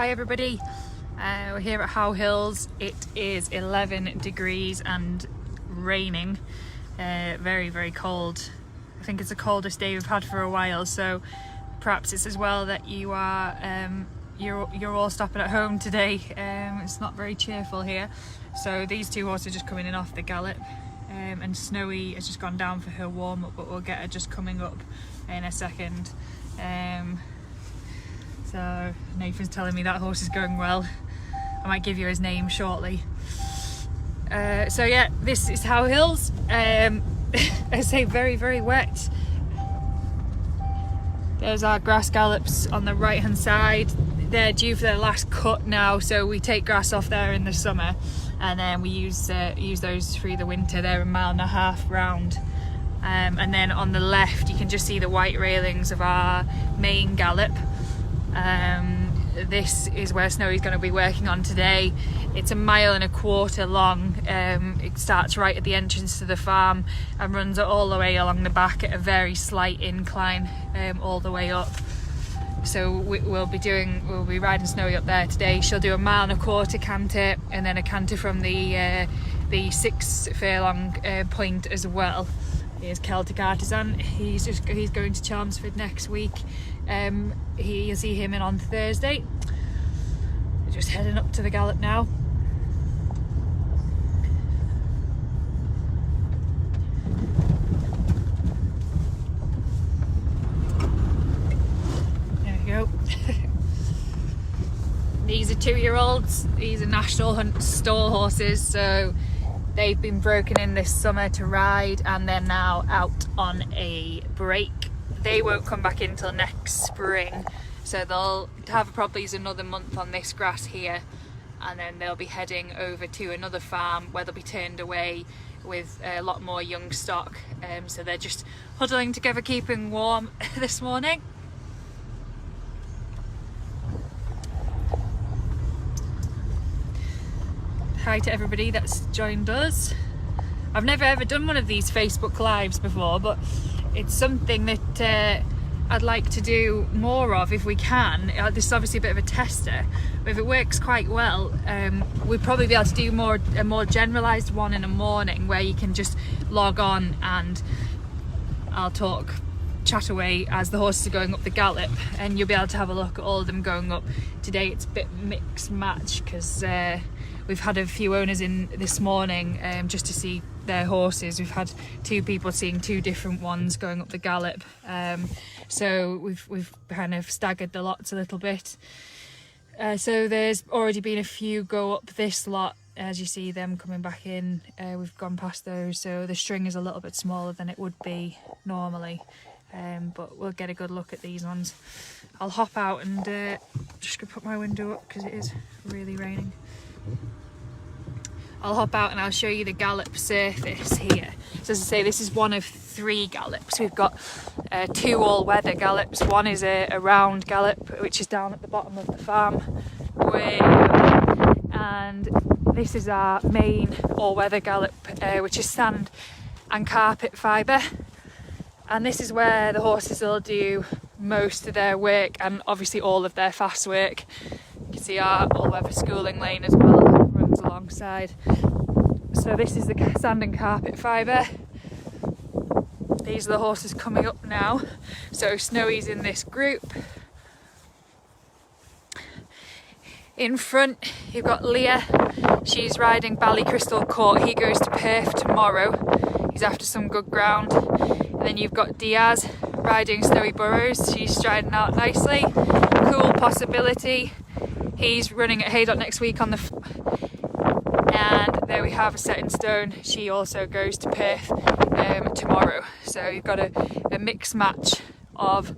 Hi everybody, we're here at How Hills. It is 11 degrees and raining, very cold. I think it's the coldest day we've had for a while, so perhaps it's as well that you are you're all stopping at home today. It's not very cheerful here. So these two horses are just coming in off the gallop, and Snowy has just gone down for her warm-up, but we'll get her just coming up in a second. So Nathan's telling me that horse is going well. I might give you his name shortly. So yeah, this is How Hills. I say very wet. There's our grass gallops on the right hand side. They're due for their last cut now, so we take grass off there in the summer and then we use those through the winter. They're 1.5 miles round. And then on the left you can just see the white railings of our main gallop. This is where Snowy's going to be working on today. It's 1.25 miles long. It starts right at the entrance to the farm and runs all the way along the back at a very slight incline, all the way up. So we'll be riding Snowy up there today. She'll do 1.25 mile canter and then a canter from the 6 furlong point as well. Here's Celtic Artisan. He's going to Chelmsford next week. You'll see him in on Thursday. We're just heading up to the gallop now. There we go. These are 2-year-olds. These are National Hunt stall horses, so they've been broken in this summer to ride and they're now out on a break. They won't come back in till next spring, so they'll have probably another month on this grass here, and then they'll be heading over to another farm where they'll be turned away with a lot more young stock. So they're just huddling together, keeping warm this morning. Hi to everybody that's joined us. I've never ever done one of these Facebook Lives before, but it's something that I'd like to do more of if we can. This is obviously a bit of a tester, but if it works quite well, we'd probably be able to do a more generalised one in the morning where you can just log on and I'll chat away as the horses are going up the gallop, and you'll be able to have a look at all of them going up. Today it's a bit mixed match because we've had a few owners in this morning just to see their horses. We've had 2 people seeing 2 different ones going up the gallop, so we've kind of staggered the lots a little bit. So there's already been a few go up this lot. As you see them coming back in, we've gone past those, so the string is a little bit smaller than it would be normally, but we'll get a good look at these ones. I'll hop out and just gonna put my window up because it is really raining. I'll hop out and I'll show you the gallop surface here. So as I say, this is one of 3 gallops. We've got 2 all-weather gallops. One is a round gallop, which is down at the bottom of the farm way, and this is our main all-weather gallop, which is sand and carpet fibre. And this is where the horses will do most of their work and obviously all of their fast work. You can see our all-weather schooling lane as well runs alongside. So this is the sand and carpet fibre. These are the horses coming up now. So Snowy's in this group. In front you've got Leah. She's riding Ballycrystal Court. He goes to Perth tomorrow. He's after some good ground. And then you've got Diaz riding Snowy Burrows. She's striding out nicely. Cool Possibility. He's running at Haydock next week on and there we have a Set in Stone. She also goes to Perth tomorrow. So you've got a mixed match of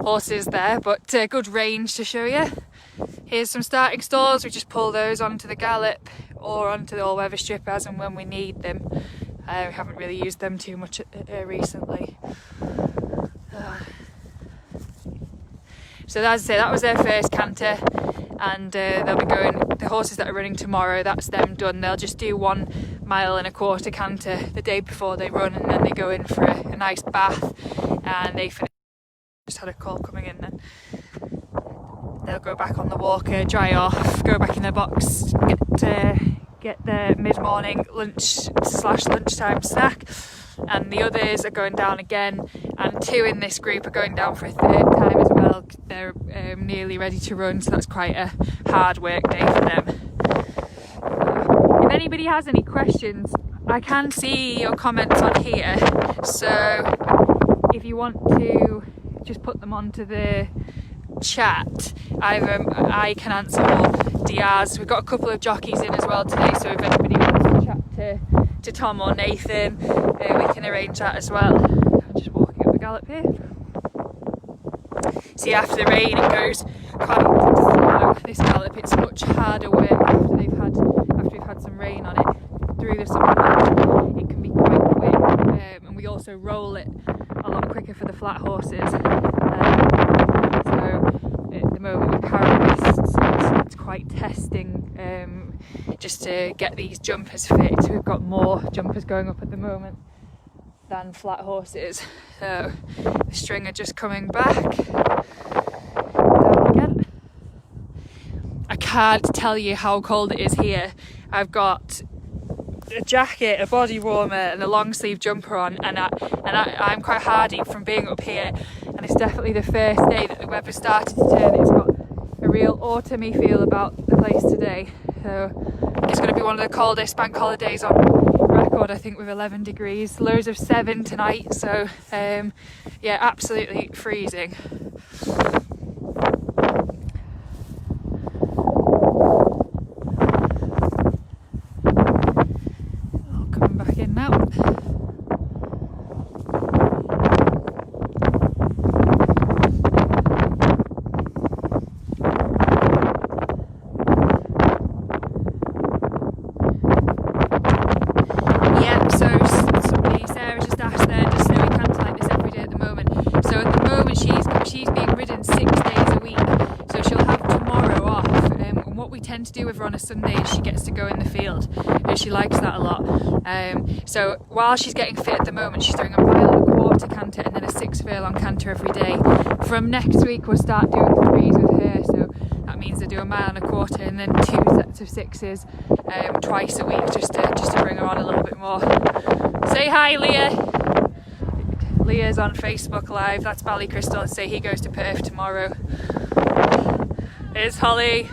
horses there, but good range to show you. Here's some starting stalls. We just pull those onto the gallop or onto the all-weather strip as and when we need them. We haven't really used them too much recently. So as I say, that was their first canter, and they'll be going, the horses that are running tomorrow, that's them done. They'll just do 1.25 mile canter the day before they run, and then they go in for a nice bath and they finish. Just had a call coming in then. they'll go back on the walker, dry off, go back in their box, get their mid-morning lunchtime snack, and the others are going down again, and 2 in this group are going down for a 3rd time as well. They're nearly ready to run, so that's quite a hard work day for them. If anybody has any questions, I can see your comments on here, so if you want to just put them onto the chat, either I can answer or Diaz. We've got a couple of jockeys in as well today, so if anybody wants to chat to Tom or Nathan, we can arrange that as well. I'm just walking up the Gallop here. See, after the rain it goes quite slow, this Gallop. It's much harder work after we've had some rain on it through the summer. It can be quite quick, and we also roll it a lot quicker for the flat horses. So at the moment with Carol, it's quite testing, just to get these jumpers fit. We've got more jumpers going up at the moment than flat horses, so the string are just coming back down again. I can't tell you how cold it is here. I've got a jacket, a body warmer and a long sleeve jumper on, and I'm quite hardy from being up here, and it's definitely the first day that the weather started to turn. It's got a real autumny feel about the place today, so it's going to be one of the coldest bank holidays on record, I think, with 11 degrees, lows of 7 tonight, so yeah, absolutely freezing. Back in now. Yeah, so Sarah just asked there, does Snowy canter like this every day at the moment? So at the moment she's being ridden 6 days a week, so she'll have tomorrow off. And what we tend to do with her on a Sunday is she gets to go in the field, and she likes that a lot. So while she's getting fit at the moment, she's doing a 1.25 mile canter and then a 6 furlong canter every day. From next week we'll start doing 3s with her, so that means they do a 1.25 mile and then 2 sets of 6s twice a week, just to bring her on a little bit more. Say hi, Leah. Leah's on Facebook Live. That's Ballycrystal, and say he goes to Perth tomorrow. There's Holly,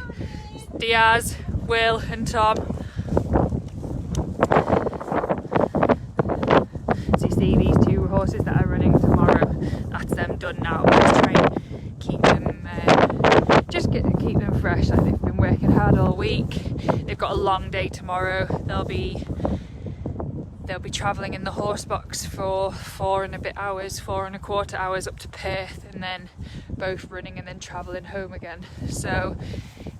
Diaz, Will and Tom. So you see these 2 horses that are running tomorrow, that's them done now. Just try and keep them, keep them fresh. Like, they've been working hard all week. They've got a long day tomorrow. They'll be travelling in the horse box for 4.25 hours up to Perth, and then both running and then travelling home again. So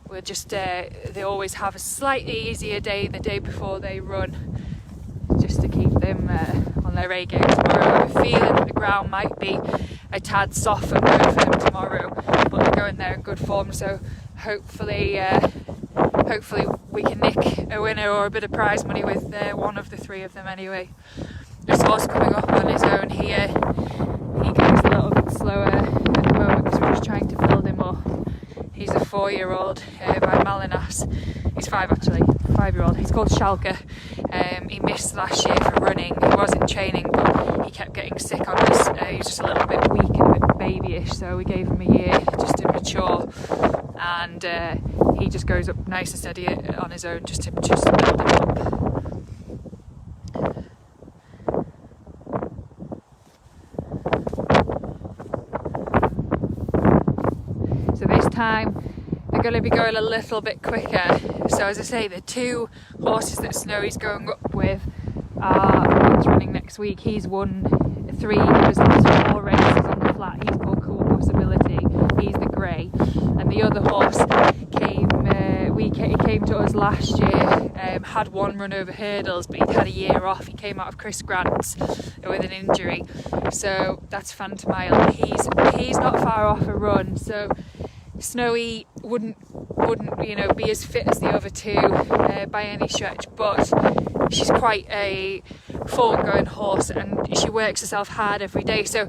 we'll just they always have a slightly easier day the day before they run, just to keep them on their A game tomorrow. I have a feeling that the ground might be a tad soft for both of them tomorrow, but they're going there in good form, so hopefully we can nick a winner or a bit of prize money with one of the 3 of them anyway. This horse coming up on his own here, he goes a little bit slower at the moment because we're just trying to build him up. He's a 4-year-old by Malinas. He's 5 actually, 5-year-old. He's called Schalke. He missed last year for running. He was in training, but he kept getting sick on us. He was just a little bit weak and a bit babyish, so we gave him a year just to mature, and he just goes up nice and steady on his own, just to build him up. So this time they're going to be going a little bit quicker. So as I say, the 2 horses that Snowy's going up with are one's running next week. He's won 3 of his last 4 races on the flat. He's called Cool Possibility. He's the grey, and the other horse came to us last year. Had 1 run over hurdles, but he'd had a year off. He came out of Chris Grant's with an injury, so that's Phantomile. He's not far off a run, so Snowy wouldn't be as fit as the other 2 by any stretch, but she's quite a forward-going horse and she works herself hard every day. So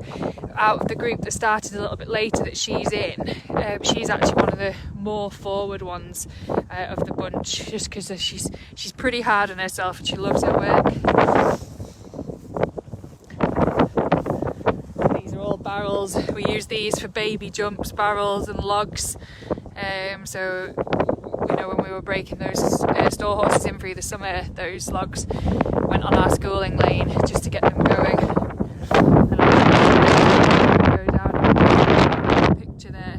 out of the group that started a little bit later that she's in, she's actually one of the more forward ones of the bunch, just because she's pretty hard on herself and she loves her work. These are all barrels. We use these for baby jumps, barrels and logs. So you know, when we were breaking those store horses in through the summer, those logs went on our schooling lane just to get them going. And I'll go down and picture there.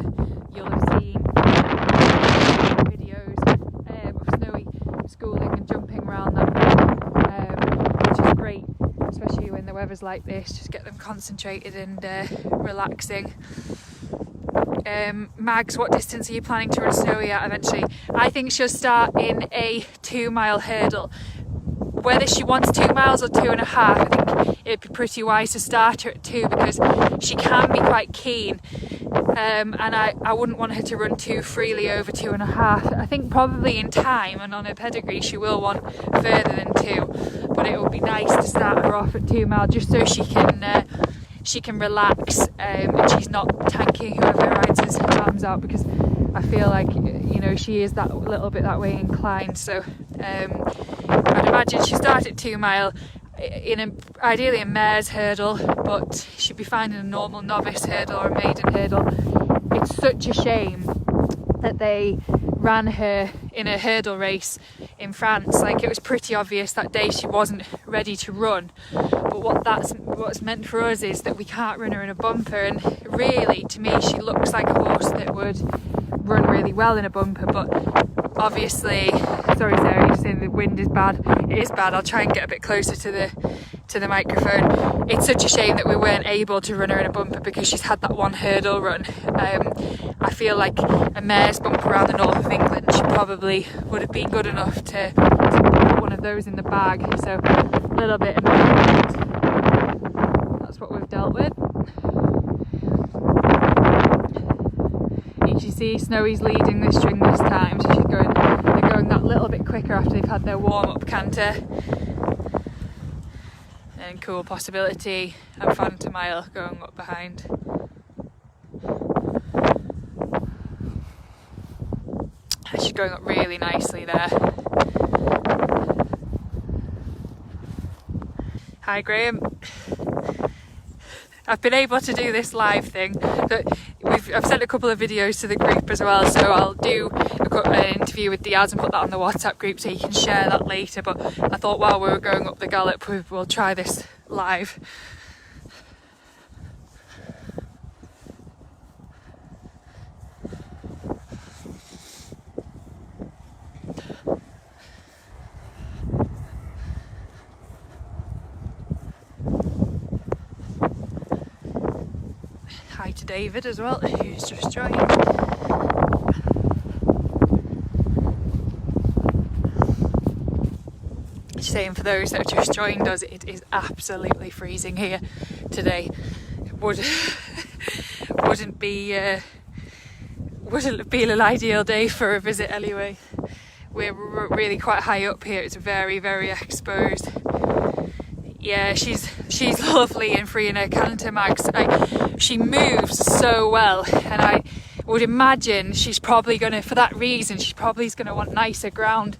You'll have seen videos of Snowy schooling and jumping around that, which is great, especially when the weather's like this. Just get them concentrated and relaxing. Mags, what distance are you planning to run Snowy at eventually? I think she'll start in a 2-mile hurdle. Whether she wants 2 miles or 2.5, I think it'd be pretty wise to start her at 2, because she can be quite keen, and I wouldn't want her to run too freely over 2.5. I think probably in time and on her pedigree she will want further than 2, but it would be nice to start her off at 2 miles just so she can relax, and she's not tanking whoever rides his arms out, because I feel like, you know, she is that little bit that way inclined. So I'd imagine she'd start at 2 mile in ideally a mare's hurdle, but she'd be fine in a normal novice hurdle or a maiden hurdle. It's such a shame that they ran her in a hurdle race in France. Like, it was pretty obvious that day she wasn't ready to run, but what's meant for us is that we can't run her in a bumper, and really, to me, she looks like a horse that would run really well in a bumper. But obviously, sorry Sarah, you're saying the wind is bad. It is bad. I'll try and get a bit closer to the microphone. It's such a shame that we weren't able to run her in a bumper, because she's had that one hurdle run. I feel like a mare's bumper around the north of England, she probably would have been good enough to put one of those in the bag. So a little bit annoying, but that's what we've dealt with. You see Snowy's leading the string this time, so they're going that little bit quicker after they've had their warm-up canter. And cool possibility and Phantom Mile going up behind. She's going up really nicely there. Hi Graham. I've been able to do this live thing, but I've sent a couple of videos to the group as well, so I'll do an interview with Diaz and put that on the WhatsApp group so you can share that later. But I thought while we were going up the gallop, we'll try this live. Hi to David as well, who's just joined. Saying for those that have just joined us, it is absolutely freezing here today. It wouldn't be an ideal day for a visit anyway. We're really quite high up here. It's very, very exposed. Yeah, she's lovely and free in her canter, Mags. She moves so well, and I would imagine she's probably gonna, for that reason, she's probably gonna want nicer ground.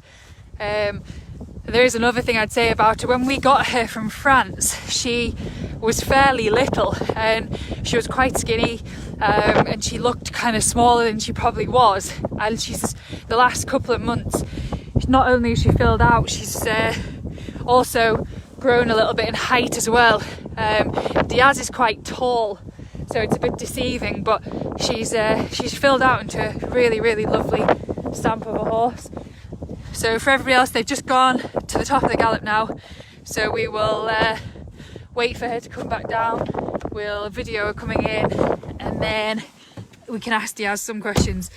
There is another thing I'd say about her. When we got her from France, she was fairly little and she was quite skinny, and she looked kind of smaller than she probably was. And she's, the last couple of months, not only has she filled out, she's also grown a little bit in height as well. Diaz is quite tall, so it's a bit deceiving, but she's filled out into a really, really lovely stamp of a horse. So for everybody else, they've just gone to the top of the gallop now, so we will wait for her to come back down. We'll video her coming in, and then we can ask Diaz some questions.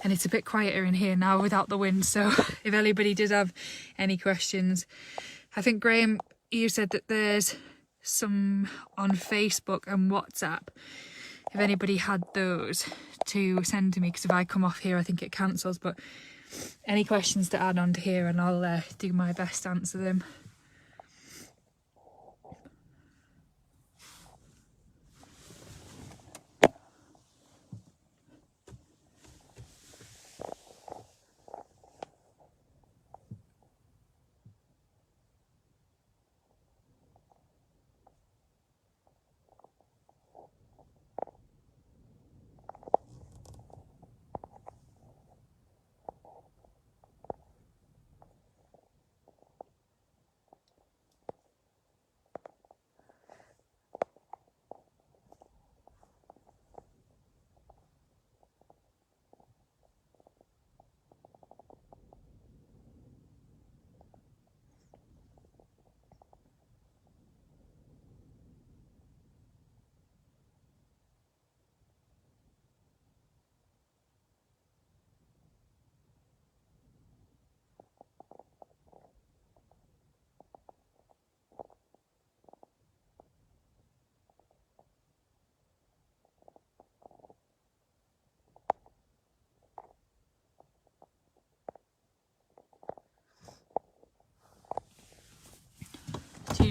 And it's a bit quieter in here now without the wind, so if anybody did have any questions. I think Graham, you said that there's some on Facebook and WhatsApp. If anybody had those to send to me, because if I come off here I think it cancels, but any questions to add on to here and I'll do my best to answer them.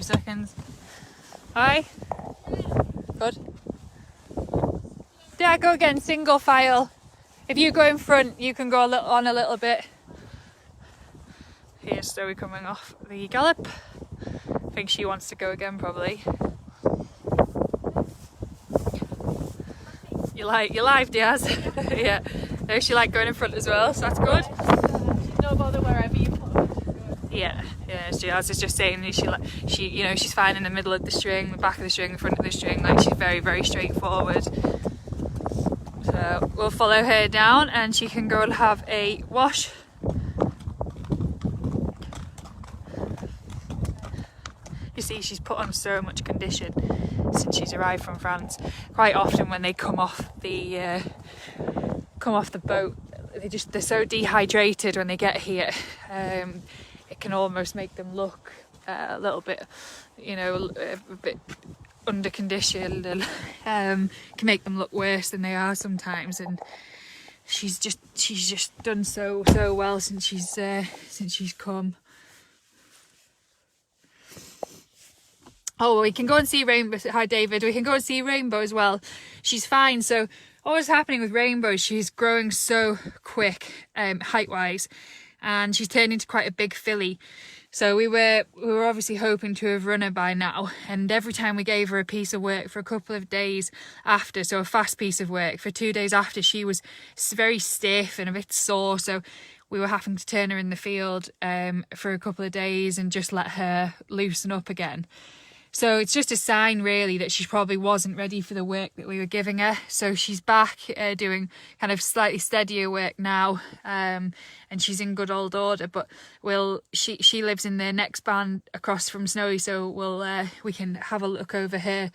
seconds. Hi. Good. Yeah, go again, single file. If you go in front, you can go on a little bit. Here's Zoe coming off the gallop. I think she wants to go again, probably. You live, Diaz. Yeah. No, she liked going in front as well, so that's good. No bother wherever you put her. Yeah. Diaz is just saying she you know, she's fine in the middle of the string, the back of the string, the front of the string. Like, she's very, very straightforward. So we'll follow her down, and she can go and have a wash. You see, she's put on so much condition since she's arrived from France. Quite often when they come off the boat, they're so dehydrated when they get here. It can almost make them look a little bit, you know, a bit under conditioned, and can make them look worse than they are sometimes. And she's just done so well since she's come. Oh, we can go and see Rainbow. Hi, David. We can go and see Rainbow as well. She's fine. So what was happening with Rainbow, she's growing so quick, height-wise, and she's turned into quite a big filly. So we were obviously hoping to have run her by now. And every time we gave her a piece of work for a couple of days after, so a fast piece of work, for 2 days after, she was very stiff and a bit sore. So we were having to turn her in the field for a couple of days and just let her loosen up again. So it's just a sign, really, that she probably wasn't ready for the work that we were giving her. So she's back doing kind of slightly steadier work now, and she's in good old order. But she lives in the next barn across from Snowy, so we can have a look over her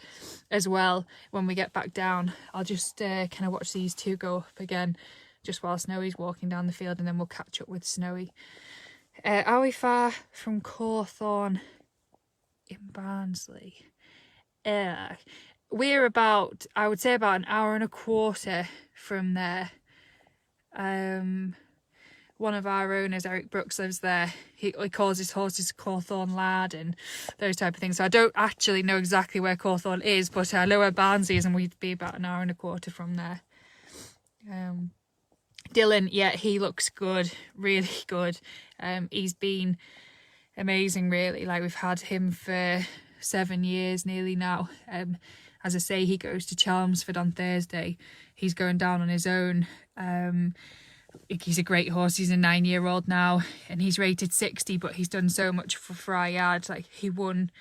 as well when we get back down. I'll just kind of watch these two go up again, just while Snowy's walking down the field, and then we'll catch up with Snowy. Are we far from Cawthorne in Barnsley? We're about, I would say, about an hour and a quarter from there. One of our owners, Eric Brooks, lives there. He calls his horses Cawthorne Lad and those type of things. So I don't actually know exactly where Cawthorne is, but I know where Barnsley is, and we'd be about an hour and a quarter from there. Dylan, yeah, he looks good, really good. He's been amazing, really. Like, we've had him for 7 years nearly now. As I say, he goes to Chelmsford on Thursday. He's going down on his own. He's a great horse. He's a 9-year-old now, and he's rated 60, but he's done so much for our yard. Like, he's won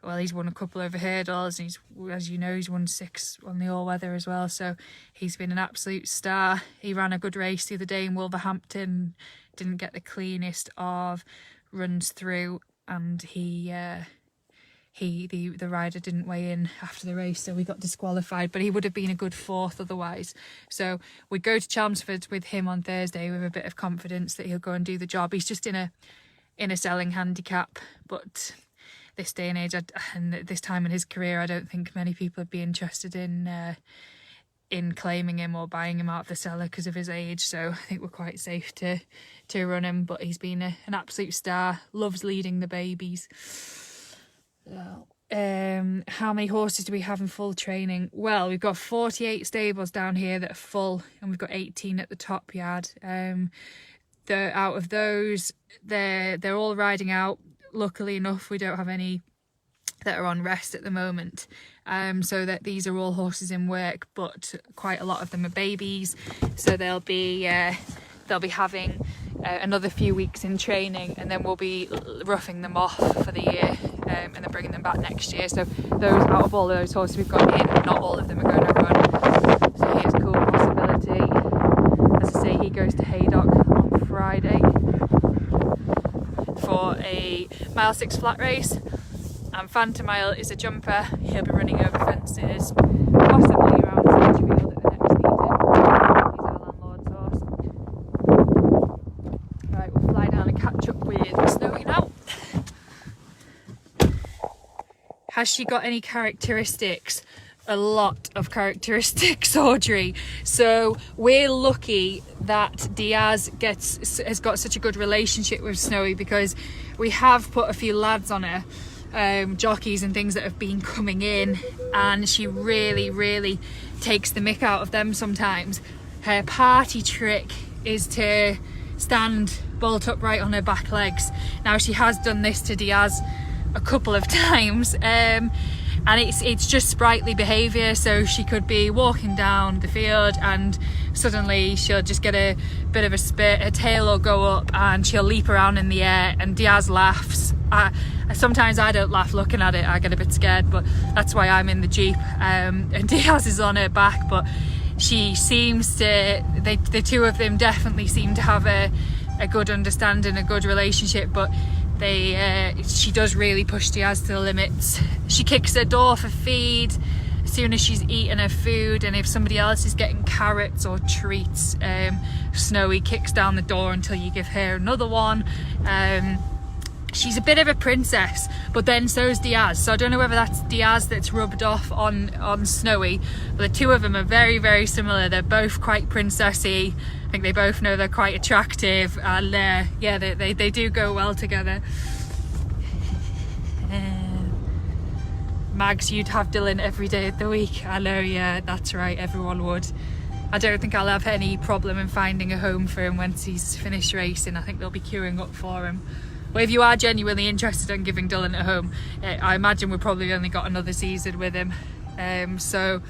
a couple over hurdles, and as you know, he's won 6 on the all-weather as well. So he's been an absolute star. He ran a good race the other day in Wolverhampton, didn't get the cleanest of runs through, and the rider didn't weigh in after the race, so we got disqualified, but he would have been a good 4th otherwise. So we go to Chelmsford with him on Thursday with a bit of confidence that he'll go and do the job. He's just in a selling handicap, but this day and age, and this time in his career, I don't think many people would be interested in claiming him or buying him out of the cellar because of his age. So I think we're quite safe to run him, but he's been an absolute star. Loves leading the babies. How many horses do we have in full training? Well, we've got 48 stables down here that are full, and we've got 18 at the top yard. Out of those, they're all riding out. Luckily enough, we don't have any that are on rest at the moment, so that these are all horses in work, but quite a lot of them are babies, so they'll be having another few weeks in training, and then we'll be roughing them off for the year, and then bringing them back next year. So those, out of all of those horses we've got in, not all of them are going to run. So here's a cool possibility. As I say, he goes to Haydock on Friday for a mile 6 flat race, and Phantomile is a jumper. He'll be running over fences, possibly around Sedgefield at the next meeting. He's our landlord's horse. Right, we'll fly down and catch up with Snowy now. Has she got any characteristics? A lot of characteristics, Audrey. So we're lucky that Diaz has got such a good relationship with Snowy, because we have put a few lads on her, jockeys and things that have been coming in, and she really takes the mick out of them sometimes. Her party trick is to stand bolt upright on her back legs. Now she has done this to Diaz a couple of times, and it's just sprightly behaviour. So she could be walking down the field and suddenly she'll just get a bit of a spit, her tail will go up and she'll leap around in the air, and Diaz laughs. Sometimes I don't laugh looking at it, I get a bit scared, but that's why I'm in the Jeep, and Diaz is on her back. But she seems to, the two of them definitely seem to have a good understanding, a good relationship, but she does really push Diaz to the limits. She kicks her door for feed as soon as she's eaten her food, and if somebody else is getting carrots or treats, Snowy kicks down the door until you give her another one. She's a bit of a princess, but then so's Diaz. So I don't know whether that's Diaz that's rubbed off on Snowy, but the two of them are very similar. They're both quite princessy. I think they both know they're quite attractive, and yeah, they do go well together. Mags, you'd have Dylan every day of the week. I know, yeah, that's right, everyone would. I don't think I'll have any problem in finding a home for him once he's finished racing. I think they'll be queuing up for him. But if you are genuinely interested in giving Dylan a home, I imagine we've probably only got another season with him. So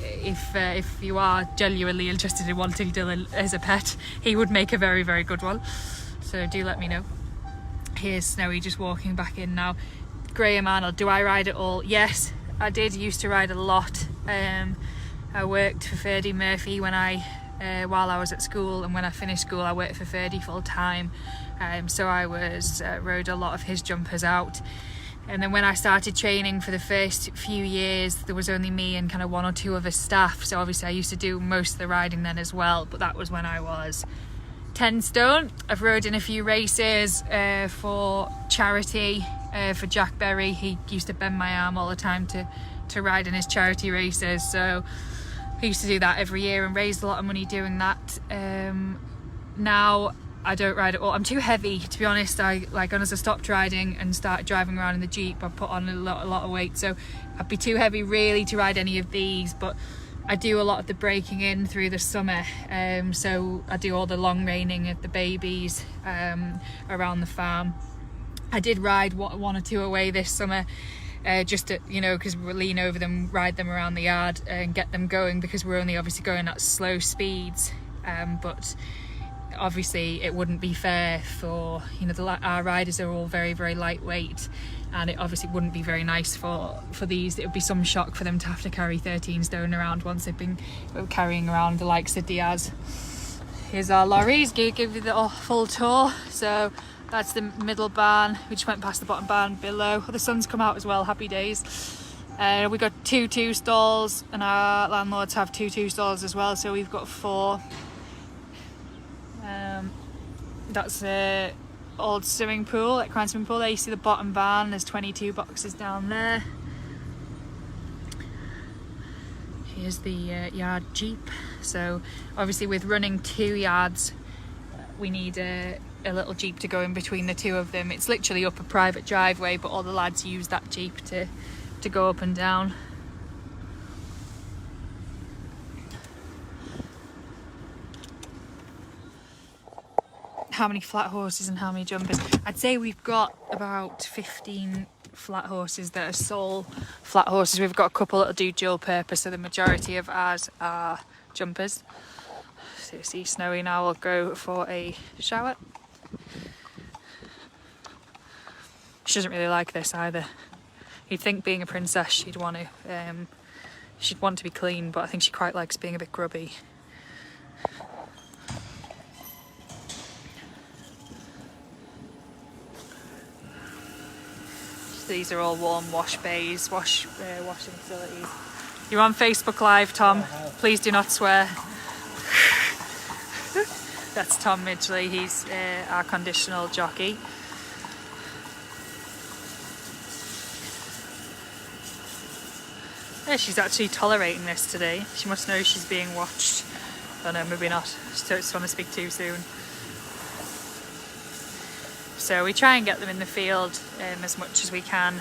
if you are genuinely interested in wanting Dylan as a pet, he would make a very good one. So do let me know. Here's Snowy just walking back in now. Graham Arnold, do I ride at all? Yes, I did used to ride a lot. I worked for Ferdy Murphy while I was at school, and when I finished school I worked for Ferdy full time. So I rode a lot of his jumpers out, and then when I started training for the first few years, there was only me and kind of one or two other staff, so obviously I used to do most of the riding then as well, but that was when I was 10 stone. I've rode in a few races for charity, for Jack Berry. He used to bend my arm all the time to ride in his charity races, so I used to do that every year and raised a lot of money doing that. Now I don't ride at all. I'm too heavy, to be honest. As I stopped riding and started driving around in the Jeep, I put on a lot of weight, so I'd be too heavy really to ride any of these. But I do a lot of the breaking in through the summer, so I do all the long reining of the babies around the farm. I did ride one or two away this summer, just to, because we lean over them, ride them around the yard and get them going, because we're only obviously going at slow speeds, but obviously it wouldn't be fair for our riders are all very lightweight, and it obviously wouldn't be very nice for these. It would be some shock for them to have to carry 13 stone around once they've been carrying around the likes of Diaz. Here's our lorries, give you the full tour. So that's the middle barn. We just went past the bottom barn below. The sun's come out as well, happy days. We got two stalls, and our landlords have two stalls as well, so we've got 4. That's a old swimming pool, like Crown swimming pool. There you see the bottom barn, there's 22 boxes down there. Here's the yard Jeep. So obviously with running 2 yards, we need a little Jeep to go in between the two of them. It's literally up a private driveway, but all the lads use that Jeep to go up and down. How many flat horses and how many jumpers? I'd say we've got about 15 flat horses that are sole flat horses. We've got a couple that'll do dual purpose, so the majority of ours are jumpers. So you see Snowy now will go for a shower. She doesn't really like this either. You'd think being a princess she'd want to be clean, but I think she quite likes being a bit grubby. These are all warm wash bays, washing facilities. You're on Facebook Live, Tom. Please do not swear. That's Tom Midgley. He's our conditional jockey. Yeah, she's actually tolerating this today. She must know she's being watched. Oh no, maybe not. She just want to speak too soon. So we try and get them in the field as much as we can.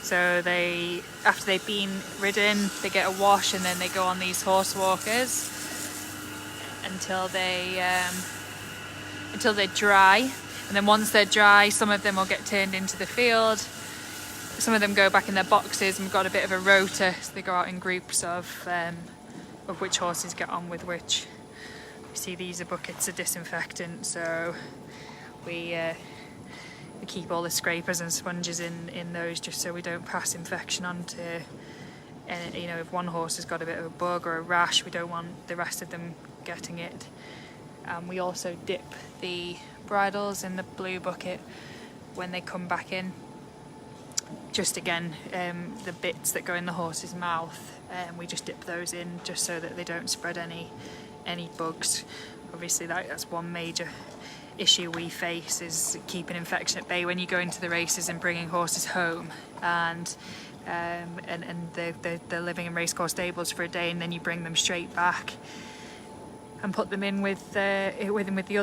So they, after they've been ridden, they get a wash and then they go on these horse walkers until they're dry. And then once they're dry, some of them will get turned into the field. Some of them go back in their boxes, and we've got a bit of a rota, so they go out in groups of which horses get on with which. You see these are buckets of disinfectant, so we keep all the scrapers and sponges in those just so we don't pass infection on to, you know, if one horse has got a bit of a bug or a rash, we don't want the rest of them getting it. We also dip the bridles in the blue bucket when they come back in. Just again, the bits that go in the horse's mouth, we just dip those in just so that they don't spread any bugs. Obviously that's one major issue we face, is keeping infection at bay when you go into the races and bringing horses home, and they're living in racecourse stables for a day, and then you bring them straight back and put them in with the